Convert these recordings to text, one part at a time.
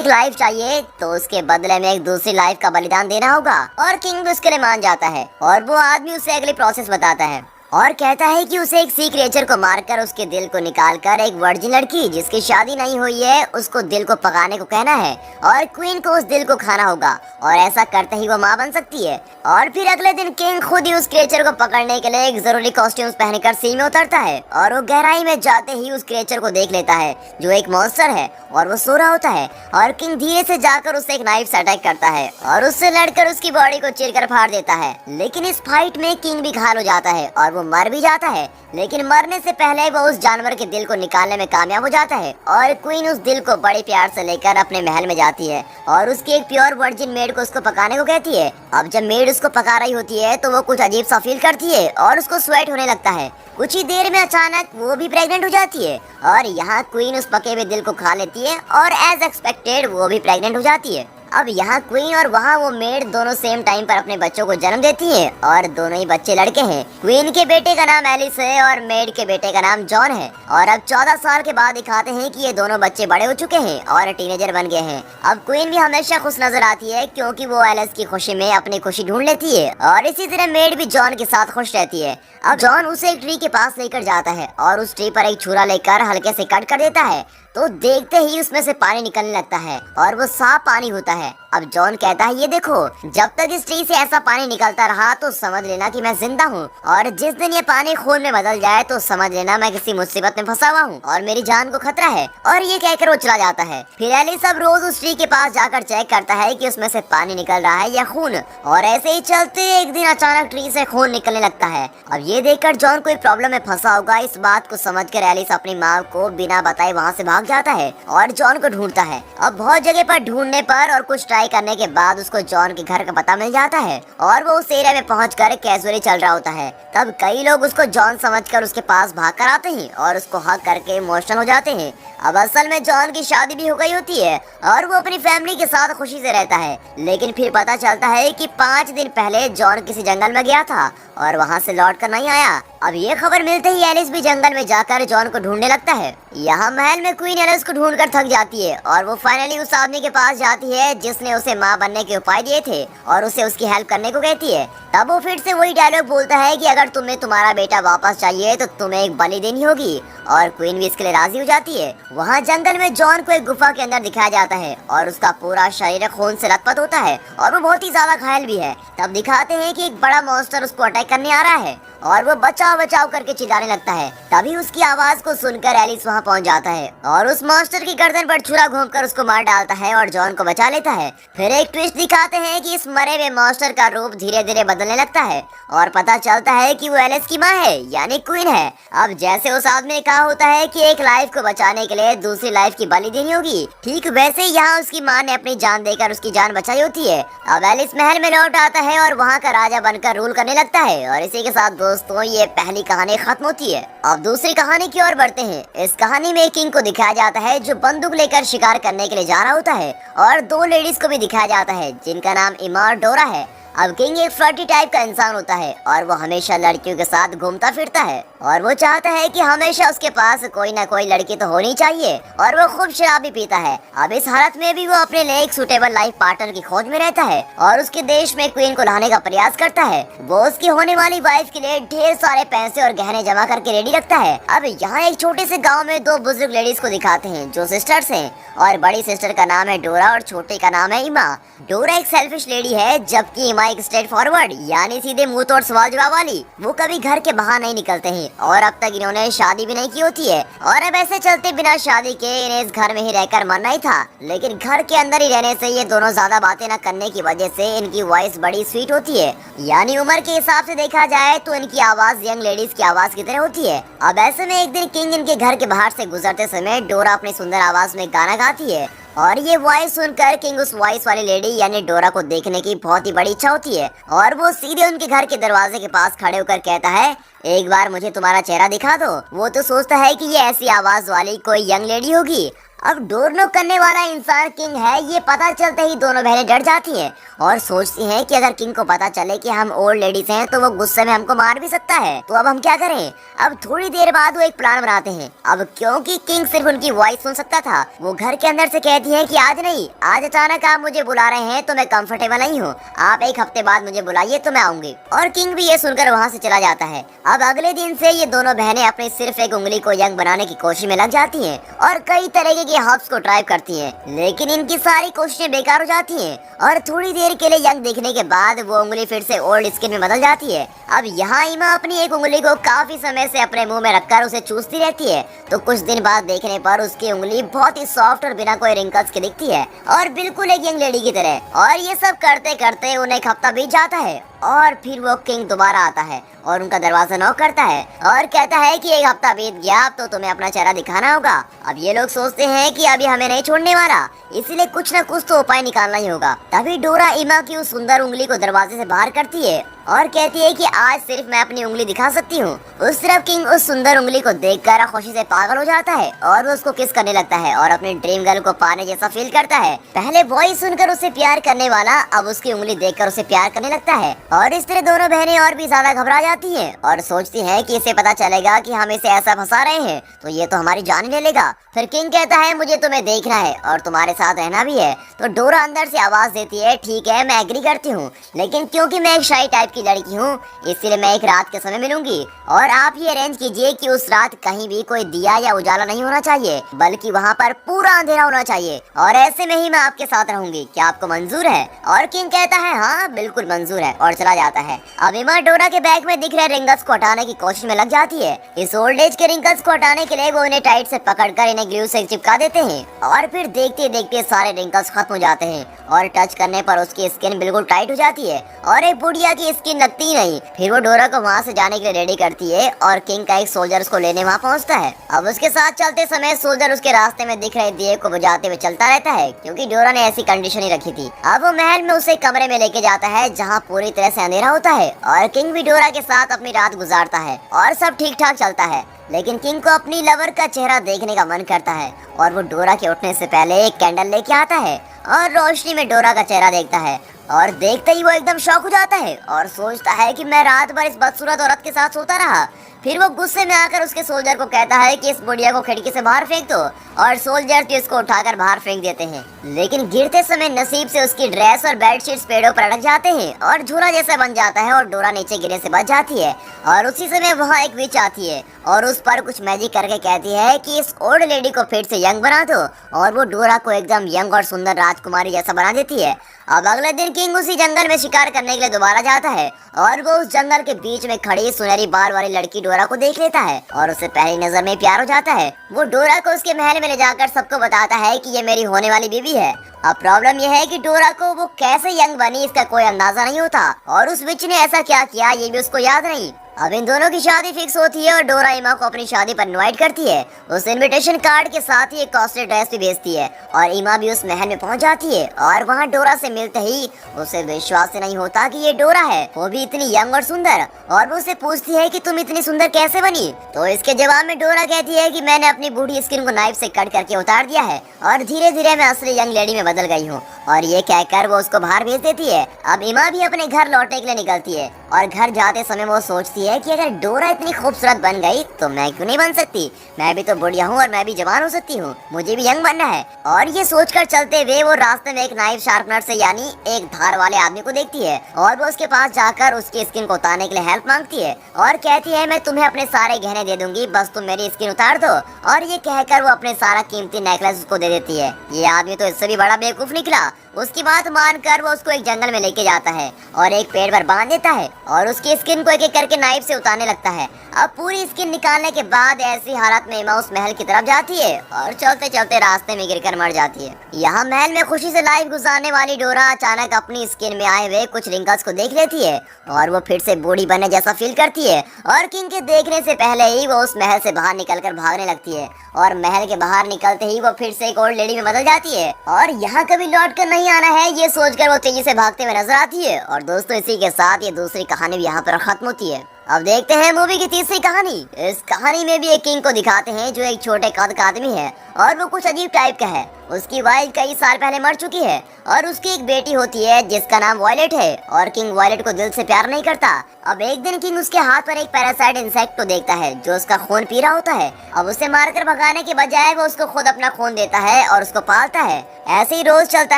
एक लाइफ चाहिए तो उसके बदले में एक दूसरी लाइफ का बलिदान देना होगा। और किंग भी उसके लिए मान जाता है और वो आदमी उसे अगली प्रोसेस बताता है और कहता है कि उसे एक सी क्रिएचर को मारकर उसके दिल को निकालकर एक वर्जिन लड़की जिसकी शादी नहीं हुई है उसको दिल को पकाने को कहना है और क्वीन को उस दिल को खाना होगा और ऐसा करते ही वो माँ बन सकती है। और फिर अगले दिन किंग खुद ही उस क्रिएचर को पकड़ने के लिए एक जरूरी कॉस्ट्यूम्स पहनकर सी में उतरता है और वो गहराई में जाते ही उस क्रिएचर को देख लेता है जो एक मॉन्स्टर है और वो सो रहा होता है। और किंग धीरे से जाकर उससे एक नाइफ से अटैक करता है और उससे लड़कर उसकी बॉडी को चीरकर फाड़ देता है। लेकिन इस फाइट में किंग भी घायल हो जाता है और वो मर भी जाता है, लेकिन मरने से पहले वो उस जानवर के दिल को निकालने में कामयाब हो जाता है। और क्वीन उस दिल को बड़े प्यार से लेकर अपने महल में जाती है और उसकी एक प्योर वर्जिन मेड को उसको पकाने को कहती है। अब जब मेड उसको पका रही होती है तो वो कुछ अजीब सा फील करती है और उसको स्वेट होने लगता है। कुछ ही देर में अचानक वो भी प्रेग्नेंट हो जाती है और यहाँ क्वीन उस पके हुए दिल को खा लेती है और एज एक्सपेक्टेड वो भी प्रेग्नेंट हो जाती है। अब यहाँ क्वीन और वहाँ वो मेड दोनों सेम टाइम पर अपने बच्चों को जन्म देती हैं और दोनों ही बच्चे लड़के हैं। क्वीन के बेटे का नाम एलिस है और मेड के बेटे का नाम जॉन है। और अब 14 साल के बाद दिखाते हैं कि ये दोनों बच्चे बड़े हो चुके हैं और टीनेजर बन गए हैं। अब क्वीन भी हमेशा खुश नजर आती है क्योंकि वो एलिस की खुशी में अपनी खुशी ढूंढ लेती है और इसी तरह मेड भी जॉन के साथ खुश रहती है। अब जॉन उसे एक ट्री के पास लेकर जाता है और उस ट्री पर एक छुरा लेकर हल्के से कट कर देता है तो देखते ही उसमें से पानी निकलने लगता है और वो साफ पानी होता है। अब जॉन कहता है ये देखो, जब तक इस ट्री से ऐसा पानी निकलता रहा तो समझ लेना कि मैं जिंदा हूँ और जिस दिन ये पानी खून में बदल जाए तो समझ लेना मैं किसी मुसीबत में फंसा हुआ हूँ और मेरी जान को खतरा है। और ये कहकर वो चला जाता है। फिर एलिस अब रोज उस ट्री के पास जाकर चेक करता है कि उसमें से पानी निकल रहा है या खून। और ऐसे ही चलते एक दिन अचानक ट्री से खून निकलने लगता है। अब ये देखकर जॉन कोई प्रॉब्लम में फंसा होगा इस बात को समझकर एलिस अपनी माँ को बिना बताए वहाँ से भाग जाता है और जॉन को ढूंढता है। अब बहुत जगह पर ढूंढने पर और कुछ ट्राई करने के बाद उसको जॉन के घर का पता मिल जाता है और वो उस एरिया में पहुंचकर कैजुअली चल रहा होता है। तब कई लोग उसको जॉन समझकर उसके पास भाग कर आते हैं और उसको हग करके इमोशनल हो जाते हैं। अब असल में जॉन की शादी भी हो गई होती है और वो अपनी फैमिली के साथ खुशी से रहता है। लेकिन फिर पता चलता है कि 5 दिन पहले जॉन किसी जंगल में गया था और वहाँ से लौट कर नहीं आया। अब ये खबर मिलते ही एलिस भी जंगल में जाकर जॉन को ढूंढने लगता है। यहाँ महल में क्वीन एलिस को ढूंढकर थक जाती है और वो फाइनली उस आदमी के पास जाती है जिसने उसे माँ बनने के उपाय दिए थे और उसे उसकी हेल्प करने को कहती है। तब वो फिर से वही डायलॉग बोलता है कि अगर तुम्हें तुम्हारा बेटा वापस चाहिए तो तुम्हें एक बलि देनी होगी और क्वीन भी इसके लिए राजी हो जाती है। वहाँ जंगल में जॉन को एक गुफा के अंदर दिखाया जाता है और उसका पूरा शरीर खून से लथपथ होता है और वो बहुत ही ज्यादा घायल भी है। तब दिखाते हैं कि एक बड़ा मॉन्स्टर उसको अटैक करने आ रहा है और वो बचाव बचाव करके चिल्लाने लगता है। तभी उसकी आवाज को सुनकर एलिस वहाँ पहुँच जाता है और उस मॉन्स्टर की गर्दन पर छुरा घूमकर उसको मार डालता है और जॉन को बचा लेता है। फिर एक ट्विस्ट दिखाते हैं कि इस मरे हुए मॉन्स्टर का रूप धीरे धीरे बदलने लगता है और पता चलता है कि वो एलिस की माँ है यानी क्वीन है। अब जैसे उस आदमी ने कहा होता है कि एक लाइफ को बचाने के लिए दूसरी लाइफ की बलि देनी होगी, ठीक वैसे यहाँ उसकी माँ ने अपनी जान देकर उसकी जान बचाई होती है। अब एलिस महल में लौट आता है और वहाँ का राजा बनकर रूल करने लगता है। और इसी के साथ दोस्तों ये पहली कहानी खत्म होती है। अब दूसरी कहानी की ओर बढ़ते हैं। इस कहानी में किंग को दिखाया जाता है जो बंदूक लेकर शिकार करने के लिए जा रहा होता है और 2 लेडीज को भी दिखाया जाता है जिनका नाम इमा और डोरा है। अब किंग एक फ्लर्टी टाइप का इंसान होता है और वो हमेशा लड़कियों के साथ घूमता फिरता है और वो चाहता है कि हमेशा उसके पास कोई ना कोई लड़की तो होनी चाहिए और वो खूब शराब भी पीता है। अब इस हालत में भी वो अपने लिए एक सूटेबल लाइफ पार्टनर की खोज में रहता है और उसके देश में क्वीन को लाने का प्रयास करता है। वो उसकी होने वाली वाइफ के लिए ढेर सारे पैसे और गहने जमा करके रेडी रखता है। अब यहाँ एक छोटे से गाँव में 2 बुजुर्ग लेडीज को दिखाते हैं जो सिस्टर्स हैं और बड़ी सिस्टर का नाम है डोरा और छोटे का नाम है इमा। डोरा एक सेल्फिश लेडी है जबकि इमा एक स्ट्रेट फॉरवर्ड यानी सीधे मुंह तोड़ सवाल जवाब वाली। वो कभी घर के बाहर नहीं निकलते हैं और अब तक इन्होंने शादी भी नहीं की होती है और अब ऐसे चलते बिना शादी के इन्हें इस घर में ही रहकर मरना ही था। लेकिन घर के अंदर ही रहने से ये दोनों ज्यादा बातें न करने की वजह से इनकी वॉइस बड़ी स्वीट होती है यानी उम्र के हिसाब से देखा जाए तो इनकी आवाज यंग लेडीज की आवाज की तरह होती है। अब ऐसे में एक दिन किंग इनके घर के बाहर से गुजरते समय डोरा अपनी सुंदर आवाज में गाना गाती है और ये वॉइस सुनकर किंग उस वॉइस वाली लेडी यानी डोरा को देखने की बहुत ही बड़ी इच्छा होती है और वो सीधे उनके घर के दरवाजे के पास खड़े होकर कहता है एक बार मुझे तुम्हारा चेहरा दिखा दो। वो तो सोचता है कि ये ऐसी आवाज वाली कोई यंग लेडी होगी। अब डोर नॉक करने वाला इंसान किंग है, ये पता चलते ही दोनों बहनें डर जाती हैं और सोचती हैं कि अगर किंग को पता चले कि हम ओल्ड लेडीज हैं तो वो गुस्से में हमको मार भी सकता है, तो अब हम क्या करें। अब थोड़ी देर बाद वो एक प्लान बनाते हैं। अब क्योंकि किंग सिर्फ उनकी वॉइस सुन सकता था, वो घर के अंदर से कहती है कि आज नहीं, आज अचानक आप मुझे बुला रहे हैं तो मैं कंफर्टेबल नहीं हूँ, आप एक हफ्ते बाद मुझे बुलाइए तो मैं आऊंगी। और किंग भी ये सुनकर वहाँ से चला जाता है। अब अगले दिन से ये दोनों बहनें अपनी सिर्फ एक उंगली को यंग बनाने की कोशिश में लग जाती हैं और कई तरीके के हर्ब्स को ट्राई करती हैं, लेकिन इनकी सारी कोशिशें बेकार हो जाती हैं और थोड़ी देर के लिए यंग दिखने के बाद वो उंगली फिर से ओल्ड स्किन में बदल जाती है। अब यहाँ ईमा अपनी एक उंगली को काफी समय से अपने मुंह में रखकर उसे चूसती रहती है, तो कुछ दिन बाद देखने पर उसकी उंगली बहुत ही सॉफ्ट और बिना कोई रिंकल्स के दिखती है और बिल्कुल एक यंग लेडी की तरह। और ये सब करते करते उन्हें एक हफ्ता बीत जाता है और फिर वो किंग दोबारा आता है और उनका दरवाजा नॉक करता है और कहता है कि एक हफ्ता बीत गया, अब तो तुम्हें अपना चेहरा दिखाना होगा। अब ये लोग सोचते हैं कि अभी हमें नहीं छोड़ने वाला, इसीलिए कुछ न कुछ तो उपाय निकालना ही होगा। तभी डोरा ईमा की उस सुंदर उंगली को दरवाजे से बाहर करती है और कहती है कि आज सिर्फ मैं अपनी उंगली दिखा सकती हूँ। उस तरफ किंग उस सुंदर उंगली को देखकर खुशी से पागल हो जाता है और वो उसको किस करने लगता है और अपने ड्रीम गर्ल को पाने जैसा फील करता है। पहले वॉइस सुनकर उसे प्यार करने वाला अब उसकी उंगली देखकर उसे प्यार करने लगता है और इस तरह दोनों बहनें और भी ज्यादा घबरा जाती हैं और सोचती हैं कि इसे पता चलेगा कि हम इसे ऐसा फंसा रहे हैं तो ये तो हमारी जान ही ले लेगा। फिर किंग कहता है मुझे तुम्हें देखना है और तुम्हारे साथ रहना भी है। तो डोरा अंदर से आवाज देती है ठीक है मैं एग्री करती हूँ, लेकिन क्योंकि मैं एक शाई टाइप की लड़की हूँ इसलिए मैं एक रात के समय मिलूंगी और आप ये अरेंज कीजिए कि उस रात कहीं भी कोई दिया या उजाला नहीं होना चाहिए, बल्कि वहाँ पर पूरा अंधेरा होना चाहिए और ऐसे में ही मैं आपके साथ रहूंगी, क्या आपको मंजूर है। और किंग कहता है हाँ बिल्कुल मंजूर है और चला जाता है। अब ईमा डोरा के बैग में दिख रहे रिंगल्स को हटाने की कोशिश में लग जाती है। इस ओल्ड एज के रिंगल्स को हटाने के लिए वो इन्हें टाइट से पकड़कर इन्हें ग्लू से चिपका देते हैं और फिर देखते देखते सारे रिंकल्स खत्म हो जाते हैं और टच करने पर उसकी स्किन बिल्कुल टाइट हो जाती है और एक बुढ़िया की स्किन लगती ही नहीं। फिर वो डोरा को वहाँ से जाने के लिए रेडी करती है और किंग का एक सोल्जर उसको लेने वहाँ पहुँचता है। अब उसके साथ चलते समय सोल्जर उसके रास्ते में दिख रहे दिए को बुझाते हुए चलता रहता है क्योंकि डोरा ने ऐसी कंडीशन ही रखी थी। अब वो महल में उसे कमरे में लेके जाता है जहाँ पूरी तरह से अंधेरा होता है और किंग भी डोरा के साथ अपनी रात गुजारता है और सब ठीक ठाक चलता है। लेकिन किंग को अपनी लवर का चेहरा देखने का मन करता है और वो डोरा के उठने से पहले एक कैंडल लेके आता है और रोशनी में डोरा का चेहरा देखता है और देखते ही वो एकदम शॉक हो जाता है और सोचता है कि मैं रात भर इस बदसूरत औरत के साथ सोता रहा। फिर वो गुस्से में आकर उसके सोल्जर को कहता है कि इस बुढ़िया को खिड़की से बाहर फेंक दो और सोल्जर तो इसको उठाकर बाहर फेंक देते हैं, लेकिन गिरते समय नसीब से उसकी ड्रेस और बेडशीट्स पेड़ों पर अटक जाते हैं और झूला जैसा बन जाता है और डोरा नीचे गिरने से बच जाती है। और उसी समय वहाँ एक विच आती है और उस पर कुछ मैजिक करके कहती है कि इस ओल्ड लेडी को फिर से यंग बना दो और वो डोरा को एकदम यंग और सुंदर राजकुमारी जैसा बना देती है। अब अगले दिन किंग उसी जंगल में शिकार करने के लिए दोबारा जाता है और वो उस जंगल के बीच में खड़ी सुनहरी बाल वाली लड़की डोरा को देख लेता है और उसे पहली नजर में प्यार हो जाता है। वो डोरा को उसके महल में ले जाकर सबको बताता है कि ये मेरी होने वाली बीवी है। अब प्रॉब्लम यह है कि डोरा को वो कैसे यंग बनी इसका कोई अंदाजा नहीं होता और उस विच ने ऐसा क्या किया ये भी उसको याद नहीं। अब इन दोनों की शादी फिक्स होती है और डोरा ईमा को अपनी शादी पर इनवाइट करती है। उस इनविटेशन कार्ड के साथ ही एक कॉस्टली ड्रेस भी भेजती है और ईमा भी उस महल में पहुंच जाती है और वहां डोरा से मिलते ही उसे विश्वास नहीं होता कि ये डोरा है, वो भी इतनी यंग और सुंदर। और वो उसे पूछती है कि तुम इतनी सुंदर कैसे बनी। तो इसके जवाब में डोरा कहती है कि मैंने अपनी बूढ़ी स्किन को नाइफ से कट करके उतार दिया है और धीरे धीरे मैं असली यंग लेडी में बदल गई हूँ। और ये कहकर वो उसको बाहर भेज देती है। अब ईमा भी अपने घर लौटने के लिए निकलती है और घर जाते समय वो सोचती है कि अगर डोरा इतनी खूबसूरत बन गई तो मैं क्यों नहीं बन सकती, मैं भी तो बुढ़िया हूँ और मैं भी जवान हो सकती हूँ, मुझे भी यंग बनना है। और ये सोचकर चलते हुए वो रास्ते में एक नाइफ शार्पनर से यानी एक धार वाले आदमी को देखती है और वो उसके पास जाकर उसकी स्किन को उतारने के लिए हेल्प मांगती है और कहती है मैं तुम्हें अपने सारे गहने दे दूंगी, बस तुम मेरी स्किन उतार दो। और ये कहकर वो अपने सारा कीमती नेकलेस उसको दे देती है। ये आदमी तो इससे भी बड़ा बेवकूफ निकला। उसकी बात मानकर वो उसको एक जंगल में लेके जाता है और एक पेड़ पर बांध देता है और उसकी स्किन को एक एक करके नाइफ से उतारने लगता है। अब पूरी स्किन निकालने के बाद ऐसी हालत में ईमा उस महल की तरफ जाती है और चलते चलते रास्ते में गिरकर मर जाती है। यहाँ महल में खुशी से लाइफ गुजारने वाली डोरा अचानक अपनी स्किन में आए हुए कुछ रिंकल्स को देख लेती है और वो फिर से बूढ़ी बनने जैसा फील करती है और किंग के देखने से पहले ही वो उस महल से बाहर निकलकर भागने लगती है और महल के बाहर निकलते ही वो फिर से एक ओल्ड लेडी में बदल जाती है और यहाँ कभी लौट कर नहीं आना है ये सोचकर वो तेजी से भागते हुए नजर आती है। और दोस्तों इसी के साथ ये दूसरी कहानी भी यहाँ पर खत्म होती है। अब देखते हैं मूवी की तीसरी कहानी। इस कहानी में भी एक किंग को दिखाते हैं जो एक छोटे कद का आदमी है और वो कुछ अजीब टाइप का है। उसकी वाइफ कई साल पहले मर चुकी है और उसकी एक बेटी होती है जिसका नाम वॉयलेट है और किंग वॉयलेट को दिल से प्यार नहीं करता। अब एक दिन किंग उसके हाथ पर एक पैरासाइट इंसेक्ट को देखता है जो उसका खून पी रहा होता है। अब उसे मारकर भगाने के बजाय वो उसको खुद अपना खून देता है और उसको पालता है। ऐसे ही रोज चलता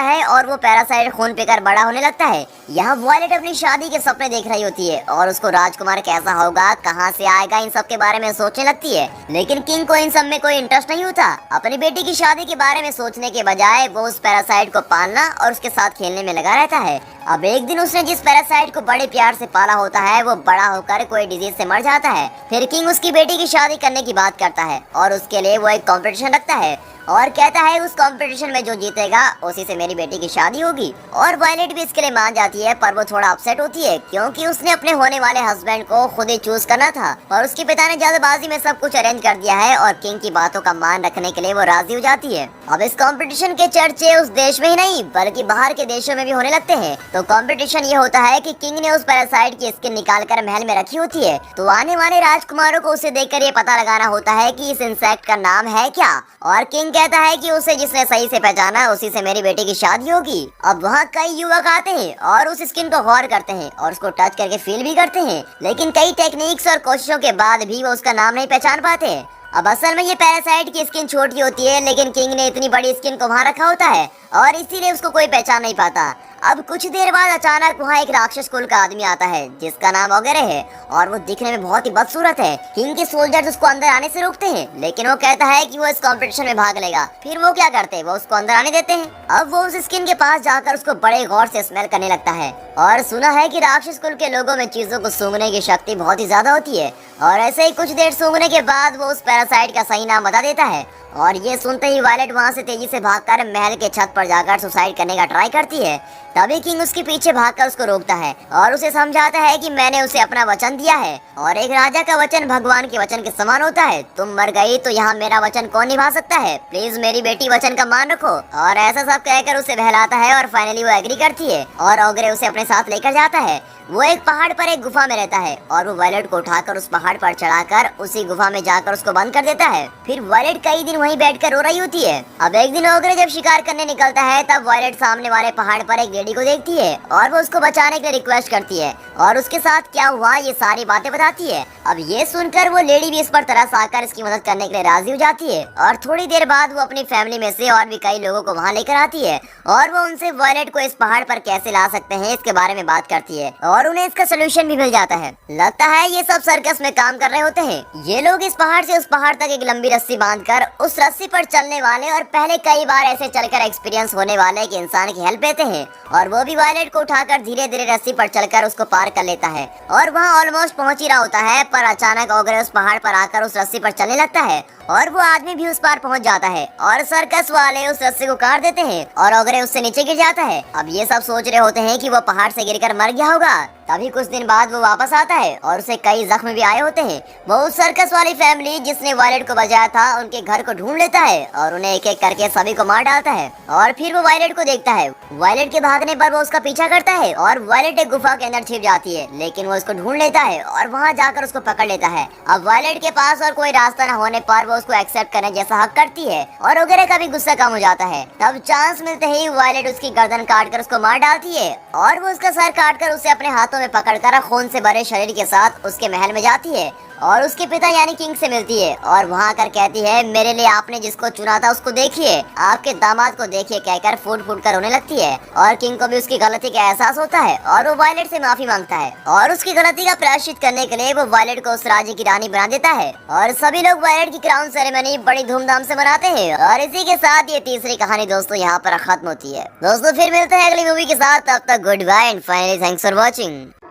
है और वो पैरासाइट खून पीकर बड़ा होने लगता है। यहाँ वॉयलेट अपनी शादी के सपने देख रही होती है और उसको राजकुमार कैसा होगा, कहाँ से आएगा, इन सब के बारे में सोचने लगती है। लेकिन किंग को इन सब में कोई इंटरेस्ट नहीं होता। अपनी बेटी की शादी के बारे में सोचने के बजाय वो उस पैरासाइट को पालना और उसके साथ खेलने में लगा रहता है। अब एक दिन उसने जिस पैरासाइट को बड़े प्यार से पाला होता है वो बड़ा होकर कोई डिजीज से मर जाता है। फिर किंग उसकी बेटी की शादी करने की बात करता है और उसके लिए वो एक कंपटीशन रखता है और कहता है उस कंपटीशन में जो जीतेगा उसी से मेरी बेटी की शादी होगी। और वॉयलेट भी इसके लिए मान जाती है, पर वो थोड़ा अपसेट होती है क्योंकि उसने अपने होने वाले हस्बैंड को खुद ही चूज करना था और उसके पिता ने जल्दबाजी में सब कुछ अरेंज कर दिया है और किंग की बातों का मान रखने के लिए वो राजी हो जाती है। अब इस कंपटीशन के चर्चे उस देश में ही नहीं बल्कि बाहर के देशों में भी होने लगते हैं। तो कंपटीशन ये होता है कि किंग ने उस पैरासाइट की स्किन निकाल कर महल में रखी होती है। तो आने वाले राजकुमारों को उसे देखकर ये पता लगाना होता है कि इस इंसेक्ट का नाम है क्या। और किंग कहता है कि उसे जिसने सही से पहचाना उसी से मेरी बेटी की शादी होगी। अब वहाँ कई युवक आते हैं और उस स्किन को गौर करते हैं और उसको टच करके फील भी करते हैं, लेकिन कई टेक्निक्स और कोशिशों के बाद भी वो उसका नाम नहीं पहचान पाते। अब असल में ये पैरासाइट की स्किन छोटी होती है लेकिन किंग ने इतनी बड़ी स्किन को वहाँ रखा होता है और इसीलिए उसको कोई पहचान नहीं पाता। अब कुछ देर बाद अचानक वहाँ एक राक्षस कुल का आदमी आता है जिसका नाम ओगरे है और वो दिखने में बहुत ही बदसूरत है। किंग के सोल्जर्स उसको अंदर आने से रोकते हैं लेकिन वो कहता है कि वो इस कंपटीशन में भाग लेगा। फिर वो क्या करते हैं, वो उसको अंदर आने देते हैं। अब वो उस स्किन के पास जाकर उसको बड़े गौर से स्मेल करने लगता है और सुना है कि राक्षस कुल के लोगों में चीजों को सूंघने की शक्ति बहुत ही ज्यादा होती है। और ऐसे ही कुछ देर सूंघने के बाद वो उस पैरासाइट का सही नाम बता देता है और ये सुनते ही वॉयलेट वहाँ से तेजी से भागकर महल के छत पर जाकर सुसाइड करने का ट्राई करती है। तभी किंग उसके पीछे भागकर उसको रोकता है और उसे समझाता है कि मैंने उसे अपना वचन दिया है और एक राजा का वचन भगवान के वचन के समान होता है। तुम मर गई तो यहाँ मेरा वचन कौन निभा सकता है, प्लीज मेरी बेटी वचन का मान रखो। और ऐसा सब कहकर उसे बहलाता है और फाइनली वो एग्री करती है और ओगरे उसे अपने साथ लेकर जाता है। वो एक पहाड़ पर एक गुफा में रहता है और वो वॉयलेट को उठाकर उस पहाड़ पर चढ़ाकर उसी गुफा में जाकर उसको बंद कर देता है। फिर वॉयलेट कई दिन वहीं बैठकर रो रही होती है। अब एक दिन ओगरे जब शिकार करने निकलता है तब वॉयलेट सामने वाले पहाड़ पर एक लेडी को देखती है और वो उसको बचाने के लिए रिक्वेस्ट करती है और उसके साथ क्या हुआ ये सारी बातें बताती है। अब ये सुनकर वो लेडी भी इस पर तरस आकर इसकी मदद करने के लिए राजी हो जाती है और थोड़ी देर बाद वो अपनी फैमिली में से और भी कई लोगों को वहाँ लेकर आती है और वो उनसे वॉयलेट को इस पहाड़ पर कैसे ला सकते हैं इसके बारे में बात करती है और उन्हें इसका सोल्यूशन भी मिल जाता है। लगता है ये सब सर्कस में काम कर रहे होते हैं। ये लोग इस पहाड़ से उस पहाड़ तक एक लंबी रस्सी बांधकर उस रस्सी पर चलने वाले और पहले कई बार ऐसे चलकर एक्सपीरियंस होने वाले एक इंसान की हेल्प लेते हैं और वो भी वॉयलेट को उठाकर धीरे धीरे रस्सी पर चलकर उसको पार कर लेता है और वहाँ ऑलमोस्ट पहुंच ही रहा होता है। पर अचानक ओगरे उस पहाड़ पर आकर उस रस्सी पर चलने लगता है और वो आदमी भी उस पार पहुंच जाता है और सर्कस वाले उस रस्सी को काट देते हैं और ओगरे उससे नीचे गिर जाता है। अब ये सब सोच रहे होते हैं कि वो पहाड़ से गिरकर मर गया होगा। तभी कुछ दिन बाद वो वापस आता है और उसे कई जख्म भी आए होते हैं। वो उस सर्कस वाली फैमिली जिसने वॉयलेट को बचाया था उनके घर को ढूंढ लेता है और उन्हें एक एक करके सभी को मार डालता है और फिर वो वॉयलेट को देखता है। वॉयलेट के भागने पर वो उसका पीछा करता है और वॉयलेट एक गुफा के अंदर छिप जाती है लेकिन वो उसको ढूंढ लेता है और वहाँ जाकर उसको पकड़ लेता है। अब वॉयलेट के पास और कोई रास्ता न होने पर वो उसको एक्सेप्ट करने जैसा हक करती है और वगैरह का भी गुस्सा कम हो जाता है। तब चांस मिलते ही वॉयलेट उसकी गर्दन काटकर उसको मार डालती है और वो उसका सर काटकर उसे अपने हाथों में पकड़कर खून से भरे शरीर के साथ उसके महल में जाती है और उसके पिता यानी किंग से मिलती है और वहाँ कर कहती है मेरे लिए आपने जिसको चुना था उसको देखिए, आपके दामाद को देखिए कहकर फूट फूट कर रोने लगती है और किंग को भी उसकी गलती का एहसास होता है और वो वॉयलेट से माफी मांगता है और उसकी गलती का प्रायश्चित करने के लिए वो वॉयलेट को उस राज्य की रानी बना देता है और सभी लोग वॉयलेट की क्राउन सेरेमनी बड़ी धूमधाम से मनाते हैं। और इसी के साथ ये तीसरी कहानी दोस्तों यहाँ पर खत्म होती है। दोस्तों फिर मिलते हैं अगली मूवी के साथ, तब तक goodbye and finally thanks for watching.